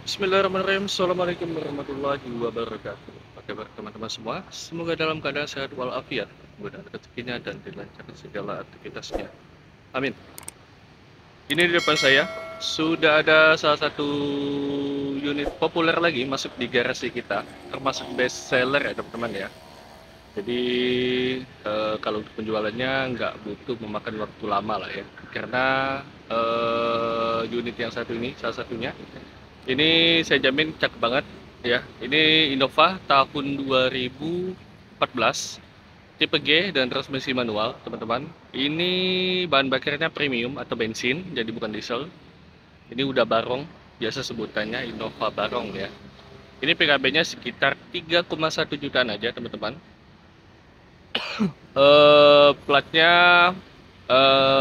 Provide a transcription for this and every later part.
Bismillahirrahmanirrahim. Assalamualaikum warahmatullahi wabarakatuh. Apa kabar teman-teman semua? Semoga dalam keadaan sehat walafiat, mudah rezekinya dan dilancarkan segala aktivitasnya. Amin. Ini di depan saya sudah ada salah satu unit populer lagi masuk di garasi kita, termasuk best seller ya teman-teman ya. Jadi kalau untuk penjualannya nggak butuh memakan waktu lama lah ya, karena unit yang satu ini salah satunya ini saya jamin cakep banget ya. Ini Innova tahun 2014, tipe G dan transmisi manual, teman-teman. Ini bahan bakarnya premium atau bensin, jadi bukan diesel. Ini udah barong, biasa sebutannya Innova barong ya. Ini PKB-nya sekitar 3,1 jutaan aja, teman-teman. Platnya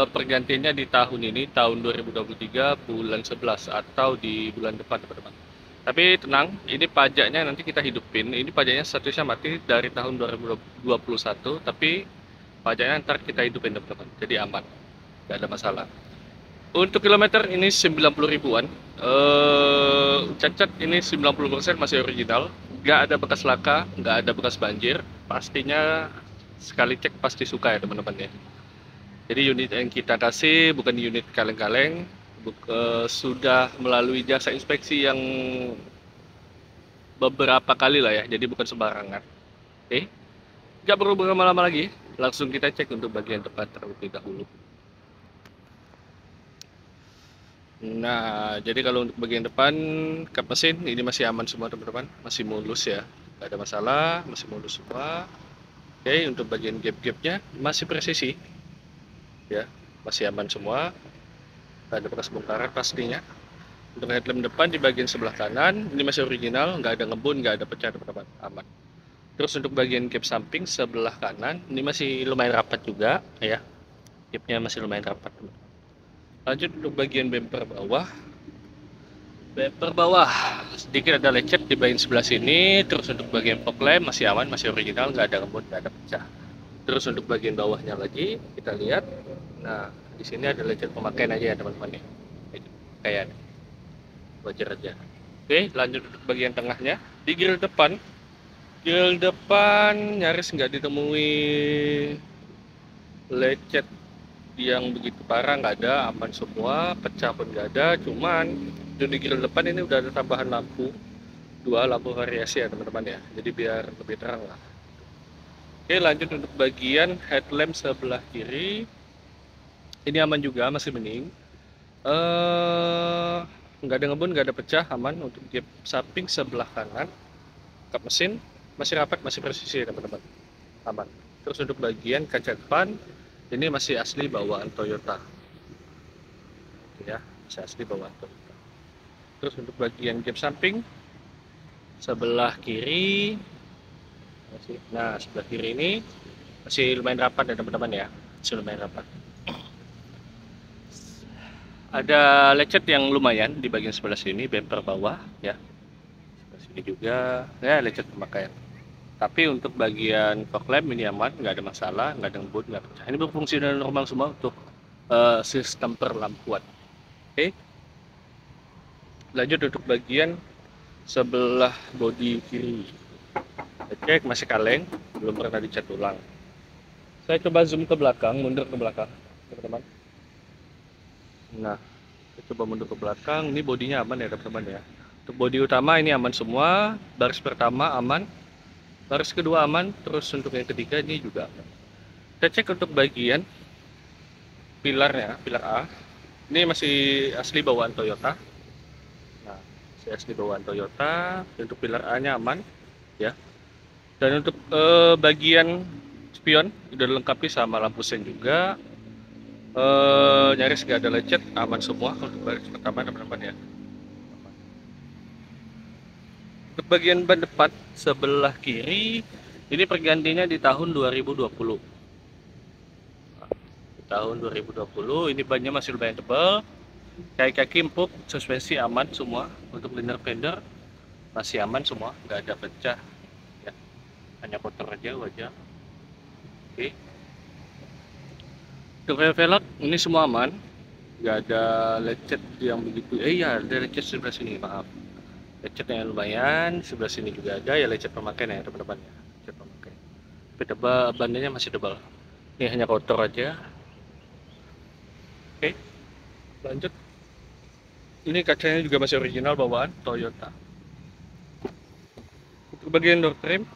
pergantiannya di tahun ini, tahun 2023 bulan 11 atau di bulan depan, teman-teman. Tapi tenang, ini pajaknya nanti kita hidupin. Ini pajaknya statusnya mati dari tahun 2021, tapi pajaknya ntar kita hidupin, teman-teman. Jadi aman, nggak ada masalah. Untuk kilometer ini 90 ribuan. Cacat ini 90% masih original. Nggak ada bekas laka, nggak ada bekas banjir. Pastinya sekali cek pasti suka ya teman-teman ya. Jadi unit yang kita kasih bukan unit kaleng-kaleng, sudah melalui jasa inspeksi yang beberapa kali lah ya, jadi bukan sembarangan. Oke, nggak perlu berlama-lama lagi, langsung kita cek untuk bagian depan terlebih dahulu. Nah, jadi kalau untuk bagian depan kap mesin ini masih aman semua teman-teman, masih mulus ya, nggak ada masalah, masih mulus semua. Oke, untuk bagian gap-gapnya masih presisi ya, masih aman semua, nggak ada bekas bongkaran pastinya. Untuk headlamp depan di bagian sebelah kanan ini masih original, nggak ada ngebun, nggak ada pecah teman-teman, aman. Terus untuk bagian gap samping sebelah kanan ini masih lumayan rapat juga ya, gapnya masih lumayan rapat teman. Lanjut untuk bagian bumper bawah. Bumper bawah sedikit ada lecet di bagian sebelah sini. Terus untuk bagian fog lamp masih aman, masih original, nggak ada ngebun, nggak ada pecah. Terus untuk bagian bawahnya lagi kita lihat. Nah, di sini ada lecet pemakaian aja ya teman-teman ya. Kayak wajar aja. Oke, lanjut untuk bagian tengahnya. Di grill depan nyaris nggak ditemui lecet yang begitu parah, nggak ada, aman semua, pecah pun nggak ada. Cuman di grill depan ini udah ada tambahan lampu, dua lampu variasi ya teman-teman ya, jadi biar lebih terang lah. Oke, lanjut untuk bagian headlamp sebelah kiri, ini aman juga, masih bening. Nggak ada ngebun, nggak ada pecah, aman. Untuk gap samping sebelah kanan, kap mesin masih rapat, masih presisi ya teman-teman, aman. Terus untuk bagian kaca depan ini masih asli bawaan Toyota ya, masih asli bawaan Toyota. Terus untuk bagian gap samping sebelah kiri masih, nah sebelah kiri ini masih lumayan rapat ya teman-teman ya, masih lumayan rapat. Ada lecet yang lumayan di bagian sebelah sini, bumper bawah ya, sebelah sini juga ya lecet pemakaian. Tapi untuk bagian fog lamp ini aman, nggak ada masalah, nggak ada ngebut, nggak pecah. Ini berfungsi dengan normal semua untuk sistem perlampuan. Oke, lanjut untuk bagian sebelah bodi kiri. Cek masih kaleng, belum pernah dicat ulang. Saya coba zoom ke belakang, mundur ke belakang, teman-teman. Nah, kita coba mundur ke belakang. Ini bodinya aman ya teman-teman ya. Untuk bodi utama ini aman semua, baris pertama aman, baris kedua aman, terus untuk yang ketiga ini juga aman. Kita cek untuk bagian pilarnya, pilar A. Ini masih asli bawaan Toyota. Nah, masih asli bawaan Toyota. Untuk pilar A-nya aman, ya. Dan untuk bagian spion udah dilengkapi sama lampu sen juga. Nyaris nggak ada lecet, aman semua untuk baris pertama teman-teman ya. Untuk bagian ban depan sebelah kiri ini pergantiannya di tahun 2020. Di tahun 2020 ini bannya masih lumayan tebal. Kaki-kaki empuk, suspensi aman semua. Untuk liner fender masih aman semua, nggak ada pecah ya. Hanya kotor aja wajah. Oke. Untuk velg ini semua aman, nggak ada lecet yang begitu. Iya, ada lecet sebelah sini, maaf. lecetnya lumayan. Sebelah sini juga ada ya lecet pemakaian ya teman-teman ya, lecet pemakaian. Tapi bannya masih tebal. Ini hanya kotor aja. Oke, lanjut. Ini kacanya juga masih original bawaan Toyota. Untuk bagian door trim,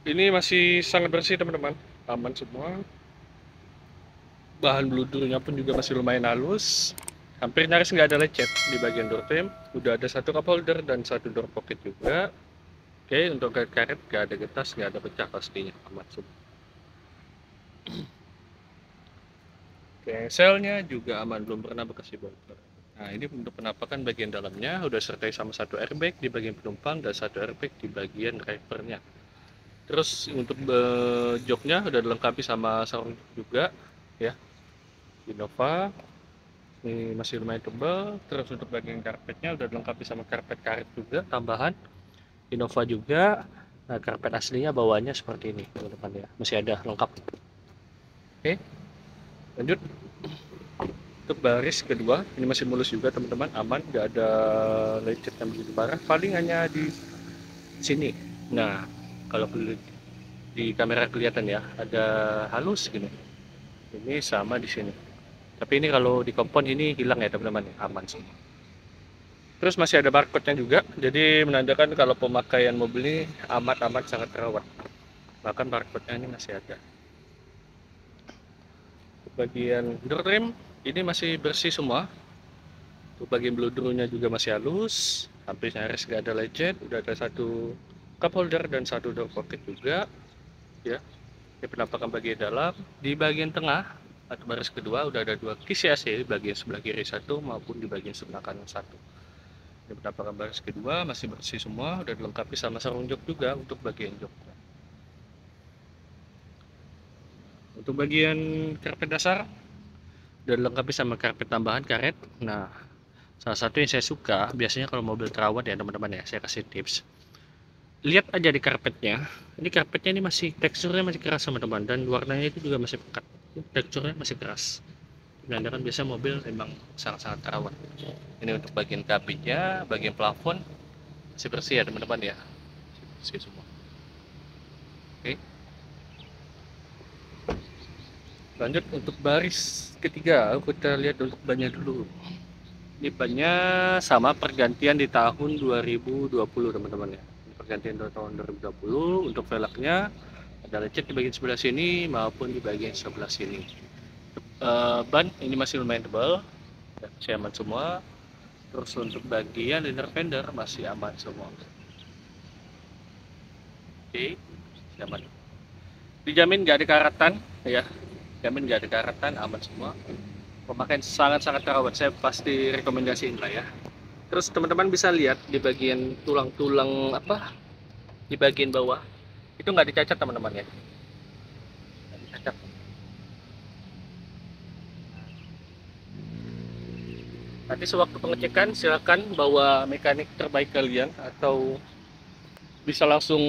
ini masih sangat bersih teman-teman, aman semua. Bahan bludurnya pun juga masih lumayan halus. Hampir nyaris nggak ada lecet di bagian door trim. Udah ada satu cup holder dan satu door pocket juga. Oke, untuk karet nggak ada getas, nggak ada pecah pastinya, aman semua. Selnya juga aman, belum pernah bekas dibongkar. Nah, ini untuk penampakan bagian dalamnya udah sertai sama satu airbag di bagian penumpang dan satu airbag di bagian drivernya. Terus untuk joknya udah dilengkapi sama sarung juga ya. Innova ini masih lumayan tebal. Terus untuk bagian karpetnya udah dilengkapi sama karpet karet juga tambahan. Innova juga. Nah, karpet aslinya bawaannya seperti ini teman-teman ya, masih ada lengkap. Oke, lanjut. Untuk baris kedua ini masih mulus juga teman-teman, aman, nggak ada lecet yang begitu parah, paling hanya di sini. Nah, kalau di kamera kelihatan ya ada halus gini, ini sama di sini, tapi ini kalau di kompon ini hilang ya teman-teman, aman semua. Terus masih ada barcode-nya juga, jadi menandakan kalau pemakaian mobil ini amat sangat terawat. Bahkan barcode-nya ini masih ada. Bagian door trim ini masih bersih semua. Untuk bagian bludrunya juga masih halus, hampir nyaris nggak ada lecet. Udah ada satu cup holder dan satu door pocket juga ya. Ini penampakan bagian dalam. Di bagian tengah atau baris kedua udah ada dua kisi AC di bagian sebelah kiri satu maupun di bagian sebelah kanan satu. Ini penampakan baris kedua masih bersih semua, udah dilengkapi sama sarung jok juga untuk bagian joknya. Untuk bagian karpet dasar udah dilengkapi sama karpet tambahan karet. Nah, salah satu yang saya suka biasanya kalau mobil terawat ya teman-teman ya, saya kasih tips. Lihat aja di karpetnya. Ini karpetnya ini masih teksturnya masih keras teman-teman, dan warnanya itu juga masih pekat. Teksturnya masih keras. Menandakan biasa mobil memang sangat-sangat terawat. Ini untuk bagian kabinnya, bagian plafon masih bersih ya teman-teman ya, bersih semua. Oke. Lanjut untuk baris ketiga, kita lihat untuk bannya dulu. Ini bannya sama pergantian di tahun 2020 teman-teman ya. Ini pergantian di tahun 2020. Untuk velgnya ada lecet di bagian sebelah sini maupun di bagian sebelah sini. Ban ini masih lumayan tebal, masih aman semua. Terus untuk bagian liner fender masih aman semua. Oke, aman. Dijamin nggak ada karatan ya, jamin nggak ada karatan, aman semua. Pemakaian sangat-sangat terawat, saya pasti rekomendasiin lah ya. Terus teman-teman bisa lihat di bagian tulang-tulang apa di bagian bawah itu nggak dicacat teman-teman ya, nggak dicacat. Nanti sewaktu pengecekan silakan bawa mekanik terbaik kalian, atau bisa langsung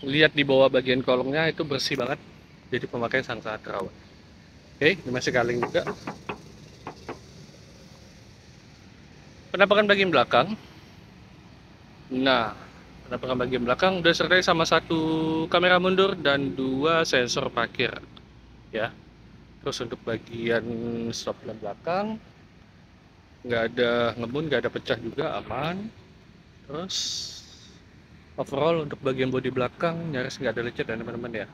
lihat di bawah bagian kolongnya itu bersih banget, jadi pemakaian sangat terawat. Oke, ini masih kaleng juga. Penampakan bagian belakang. Nah, penampakan bagian belakang udah sertai sama satu kamera mundur dan dua sensor parkir ya. Terus untuk bagian stop lamp belakang nggak ada ngebun, nggak ada pecah juga, aman. Terus overall untuk bagian bodi belakang nyaris nggak ada lecet ya teman-teman ya.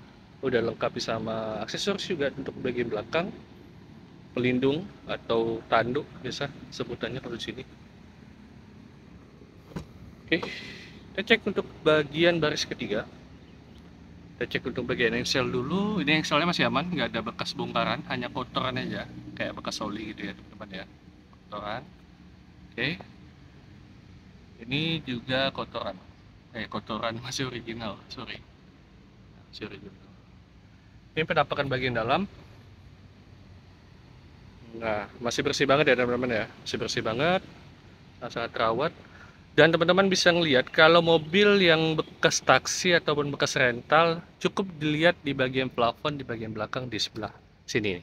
Udah lengkap sama aksesoris juga untuk bagian belakang, pelindung atau tanduk biasa sebutannya kalau di sini. Oke, kita cek untuk bagian baris ketiga. Kita cek untuk bagian engsel dulu. Ini engselnya masih aman, nggak ada bekas bongkaran, hanya kotoran aja, kayak bekas oli gitu ya teman-teman ya, kotoran. Oke, ini juga kotoran, kotoran masih original, sorry, masih original. Ini penampakan bagian dalam. Nah, masih bersih banget ya teman-teman ya, masih bersih banget, sangat terawat. Dan teman-teman bisa ngelihat kalau mobil yang bekas taksi ataupun bekas rental cukup dilihat di bagian plafon di bagian belakang di sebelah sini.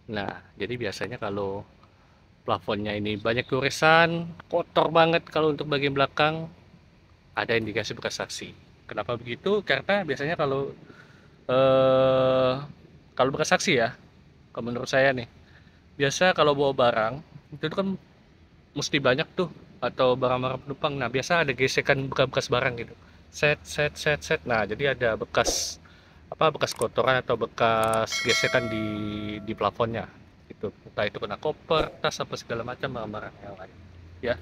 Nah, jadi biasanya kalau plafonnya ini banyak goresan, kotor banget. Kalau untuk bagian belakang ada indikasi bekas saksi. Kenapa begitu? Karena biasanya eh, kalau bekas saksi ya, kalau menurut saya nih, biasa kalau bawa barang itu kan mesti banyak tuh, atau barang-barang penumpang. Nah, biasa ada gesekan bekas-bekas barang gitu. Set set set set. Nah, jadi ada bekas bekas kotoran atau bekas gesekan di plafonnya. Itu entah itu kena koper, tas apa segala macam barang-barang yang lain. Ya,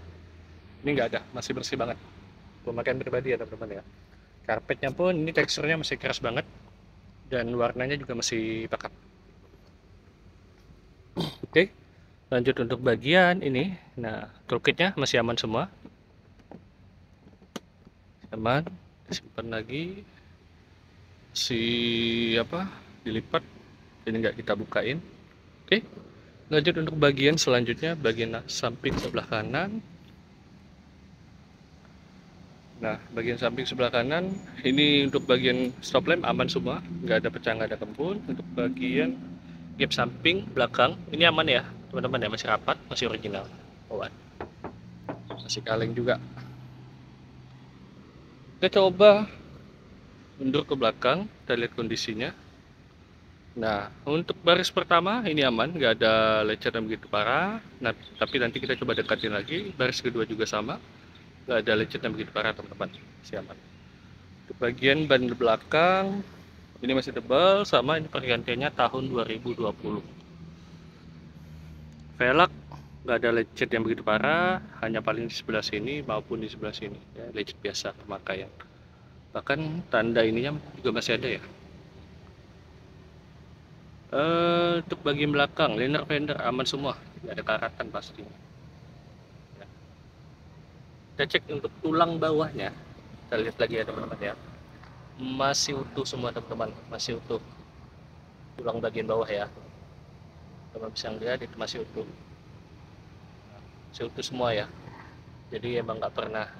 ini nggak ada, masih bersih banget. Pemakaian pribadi ya teman-teman ya. Karpetnya pun ini teksturnya masih keras banget dan warnanya juga masih pekat. Oke, lanjut untuk bagian ini. Nah, toolkitnya masih aman semua. Aman, simpan lagi. Dilipat. Ini nggak kita bukain. Oke, lanjut untuk bagian selanjutnya, bagian samping sebelah kanan. Nah, bagian samping sebelah kanan ini untuk bagian stop lamp aman semua, nggak ada pecah, nggak ada kempul. Untuk bagian gap samping belakang ini aman ya teman-teman ya, masih rapat, masih original bawaan, masih kaleng juga. Kita coba mundur ke belakang, kita lihat kondisinya. Nah, untuk baris pertama ini aman, nggak ada lecet yang begitu parah. Nah, tapi nanti kita coba dekatin lagi. Baris kedua juga sama, nggak ada lecet yang begitu parah teman-teman, masih aman. Untuk bagian ban belakang ini masih tebal, sama ini pergantiannya tahun 2020. Velg nggak ada lecet yang begitu parah, hanya paling di sebelah sini maupun di sebelah sini ya, lecet biasa pemakaian. Bahkan tanda ininya juga masih ada ya. Untuk bagian belakang liner fender aman semua, nggak ada karatan pastinya ya. Kita cek untuk tulang bawahnya, kita lihat lagi ya teman-teman ya, masih utuh semua teman-teman, masih utuh tulang bagian bawah ya, teman bisa lihat itu masih utuh, masih utuh semua ya. Jadi emang nggak pernah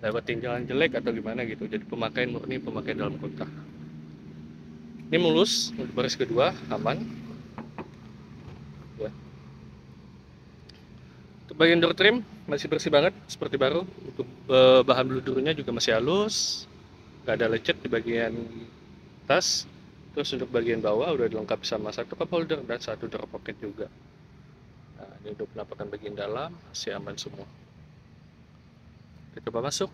lewatin jalan jelek atau gimana gitu, jadi pemakaian murni pemakaian dalam kota. Ini mulus untuk baris kedua, aman ya. Untuk bagian door trim masih bersih banget seperti baru. Untuk bahan beludurnya juga masih halus, nggak ada lecet di bagian tas. Terus untuk bagian bawah udah dilengkapi sama satu cup holder dan satu drawer pocket juga. Nah, ini untuk penampakan bagian dalam masih aman semua. Kita coba masuk.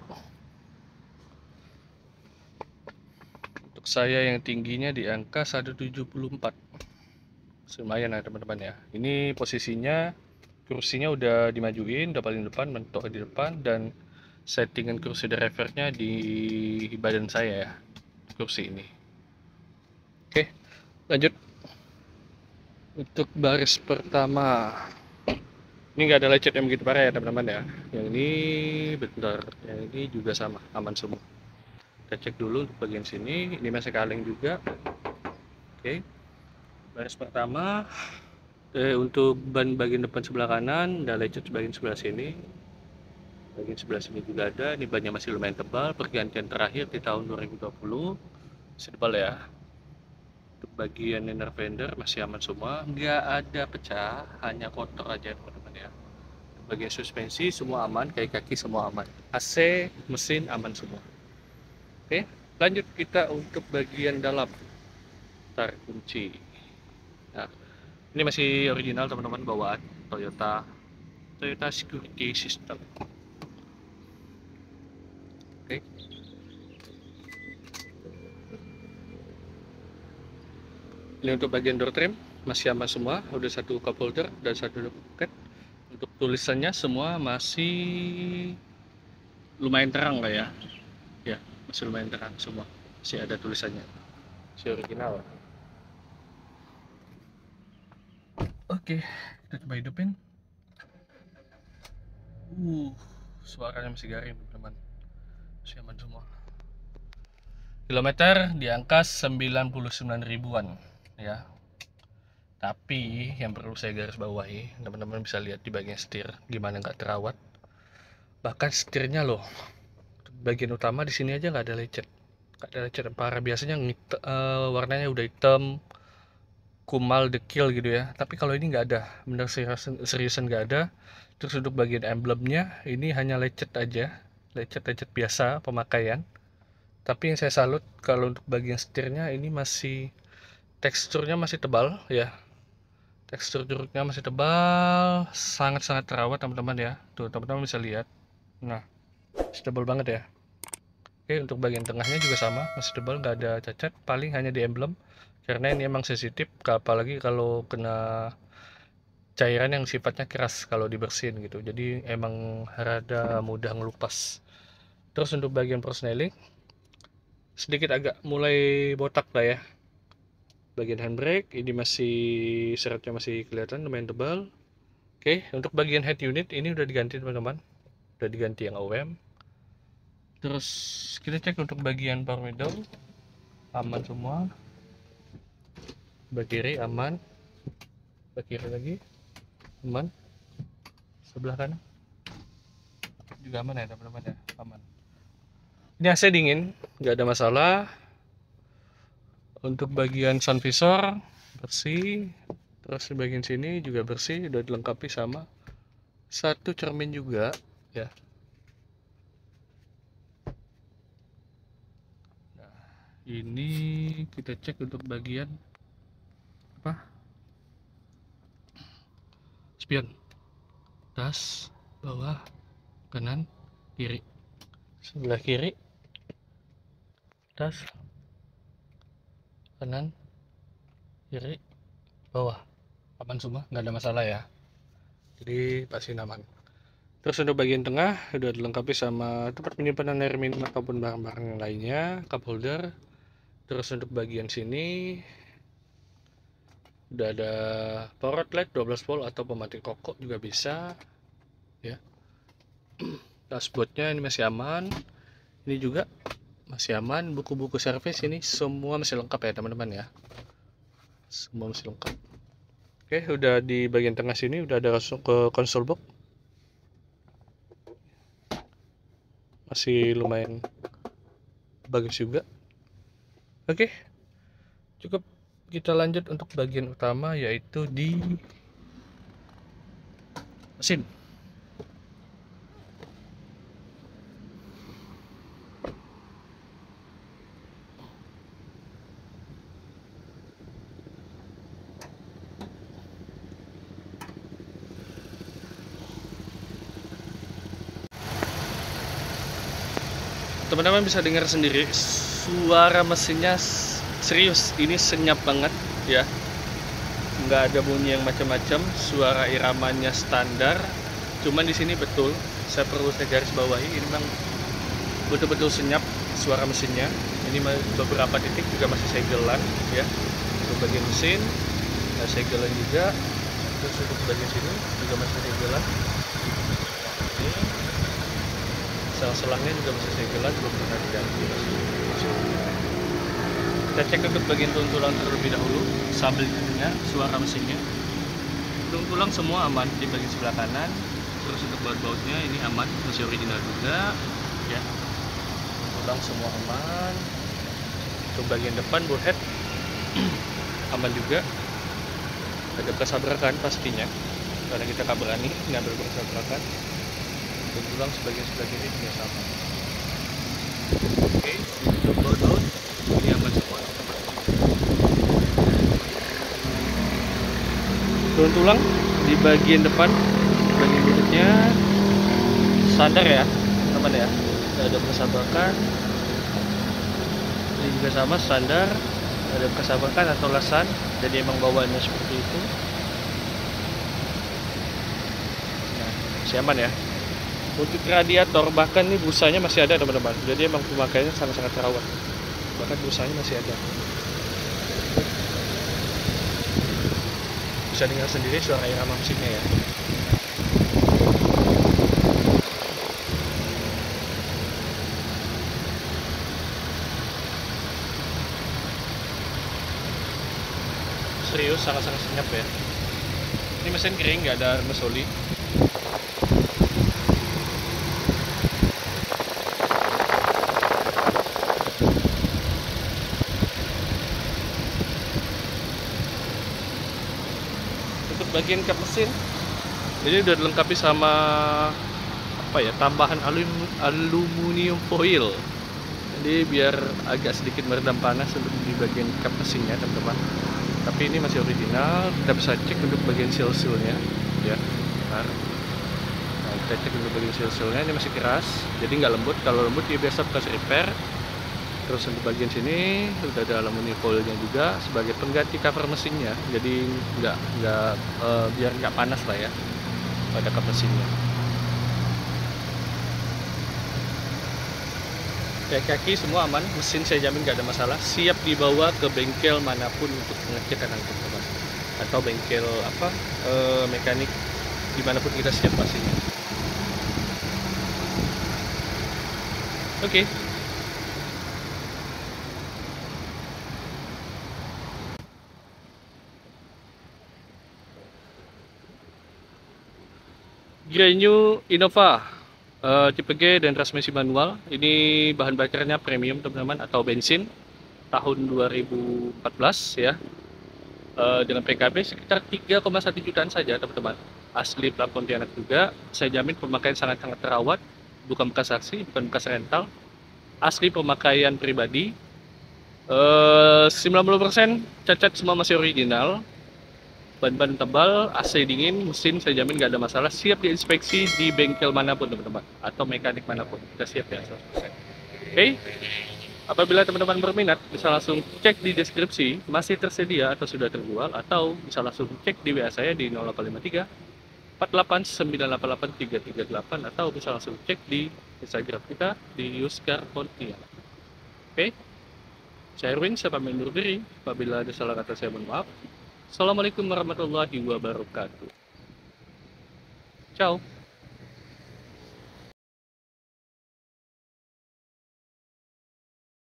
Untuk saya yang tingginya di angka 174, lumayan ya teman-teman ya. Ini posisinya kursinya udah dimajuin, udah paling depan, mentok di depan, dan settingan kursi drivernya di badan saya ya, kursi ini. Oke, lanjut. Untuk baris pertama ini nggak ada lecet yang begitu parah ya teman-teman ya. Yang ini bentar, yang ini juga sama, aman semua. Kita cek dulu untuk bagian sini, ini masih kaleng juga. Oke, baris pertama. Untuk ban bagian depan sebelah kanan ada lecet bagian sebelah sini, bagian sebelah sini juga ada. Ini bannya masih lumayan tebal, pergantian terakhir di tahun 2020, masih tebal ya. Untuk bagian inner fender masih aman semua, nggak ada pecah, hanya kotor aja teman-teman ya. Untuk bagian suspensi semua aman, kaki semua aman, AC mesin aman semua. Oke, lanjut kita untuk bagian dalam, tarik kunci. Nah, ini masih original teman-teman, bawaan Toyota Security System. Oke, ini untuk bagian door trim masih aman semua, udah satu cup holder dan satu pocket. Untuk tulisannya semua masih lumayan terang lah ya, masih lumayan terang semua, masih ada tulisannya, masih original. Oke, kita coba hidupin. Suaranya masih garing teman-teman, masih aman semua. Kilometer di angka 99 ribuan ya. Tapi yang perlu saya garis bawahi, teman-teman bisa lihat di bagian setir gimana nggak terawat. Bahkan setirnya loh, bagian utama di sini aja nggak ada lecet, nggak ada lecet yang parah. Biasanya warnanya udah hitam, kumal dekil gitu ya, tapi kalau ini nggak ada, bener seriusan nggak ada. Terus untuk bagian emblemnya ini hanya lecet aja, lecet biasa pemakaian. Tapi yang saya salut kalau untuk bagian setirnya ini masih teksturnya masih tebal ya, tekstur jeruknya masih tebal, sangat-sangat terawat teman-teman ya. Tuh teman-teman bisa lihat, nah masih tebal banget ya. Oke, untuk bagian tengahnya juga sama, masih tebal, nggak ada cacat, paling hanya di emblem karena ini emang sensitif, apalagi kalau kena cairan yang sifatnya keras kalau dibersihin gitu, jadi emang rada mudah ngelupas. Terus untuk bagian persneling sedikit agak mulai botak lah ya. Bagian handbrake ini masih seratnya masih kelihatan lumayan tebal. Oke, untuk bagian head unit ini udah diganti teman-teman, udah diganti yang OEM. Terus kita cek untuk bagian power window aman semua, sebelah kiri aman, sebelah kiri lagi aman, sebelah kanan juga aman ya teman-teman ya, aman. Ini AC dingin, nggak ada masalah. Untuk bagian sun visor bersih, terus di bagian sini juga bersih, udah dilengkapi sama satu cermin juga ya. Nah, ini kita cek untuk bagian apa? Spion, atas, bawah, kanan, kiri. Sebelah kiri, atas, kanan, kiri, bawah, aman semua, nggak ada masalah ya, jadi pasti aman. Terus untuk bagian tengah udah dilengkapi sama tempat penyimpanan air minum ataupun barang-barang yang lainnya, cup holder. Terus untuk bagian sini udah ada power outlet 12 volt atau pematik rokok juga bisa ya. Dashboardnya ini masih aman, ini juga masih aman. Buku-buku servis ini semua masih lengkap ya teman-teman ya, semua masih lengkap. Oke, udah di bagian tengah sini udah ada langsung ke console box, masih lumayan bagus juga. Oke, cukup, kita lanjut untuk bagian utama yaitu di mesin. Teman-teman bisa dengar sendiri suara mesinnya, serius ini senyap banget ya, nggak ada bunyi yang macam-macam, suara iramanya standar. Cuman di sini betul, saya perlu garis bawahi, ini memang betul-betul senyap suara mesinnya. Ini beberapa titik juga masih segelan ya, untuk bagian mesin segelan juga. Terus untuk bagian sini juga masih segelan. Selang-selangnya juga masih segelan, belum pernah diganti. Kita cek untuk bagian tulang terlebih dahulu sambil dengar suara mesinnya. Tulang semua aman di bagian sebelah kanan. Terus untuk baut-bautnya ini aman, masih original juga ya. Tulang semua aman. Untuk bagian depan bullhead aman juga. Ada bekas pastinya, karena kita tak berani ngambil bekas. Tulang sebagian sebelah kiri juga sama. Oke, untuk baut ini aman semua. Tulang di bagian depan, bagian buntutnya standar ya teman ya, tidak ada bekas tabrakan. Ini juga sama standar, ada bekas tabrakan atau lesan, jadi emang bawaannya seperti itu. Nah, masih aman ya. Untuk radiator bahkan ini busanya masih ada teman-teman, jadi emang pemakaiannya sangat-sangat terawat, bahkan busanya masih ada. Bisa dengar sendiri suara irama mesinnya ya. Serius, sangat-sangat senyap ya. Ini mesin kering, nggak ada remes oli. bagian kap mesin. Jadi udah dilengkapi sama apa ya, tambahan aluminium foil. Jadi biar agak sedikit meredam panas untuk di bagian kap mesinnya teman-teman. Tapi ini masih original, kita bisa cek untuk bagian seal-sealnya ya. Nah, kita cek untuk bagian seal-sealnya, ini masih keras, jadi nggak lembut. Kalau lembut dia biasa bekas repair. Terus untuk bagian sini udah ada aluminium foilnya juga sebagai pengganti cover mesinnya, jadi biar nggak panas lah ya pada kap mesinnya. Kaki semua aman, mesin saya jamin nggak ada masalah, siap dibawa ke bengkel manapun untuk pengecekan teman-teman, atau bengkel mekanik dimanapun kita siap pastinya. Oke. Gear New Innova tipe G dan transmisi manual. Ini bahan bakarnya premium teman-teman, atau bensin tahun 2014 ya. Dengan PKB sekitar 3,1 jutaan saja teman-teman. Asli plat Pontianak juga. Saya jamin pemakaian sangat-sangat terawat, bukan bekas saksi, bukan bekas rental. Asli pemakaian pribadi. 90% cacat semua masih original. Ban-ban tebal, AC dingin, mesin saya jamin nggak ada masalah, siap diinspeksi di bengkel manapun teman-teman, atau mekanik manapun, kita siap ya 100%. Oke, apabila teman-teman berminat bisa langsung cek di deskripsi, masih tersedia atau sudah terjual, atau bisa langsung cek di WA saya di 0853 48988 338, atau bisa langsung cek di Instagram kita di Yuskar Pontianak. Oke, saya Erwin, saya pamit undur diri. Apabila ada salah kata saya mohon maaf. Assalamualaikum warahmatullahi wabarakatuh. Ciao.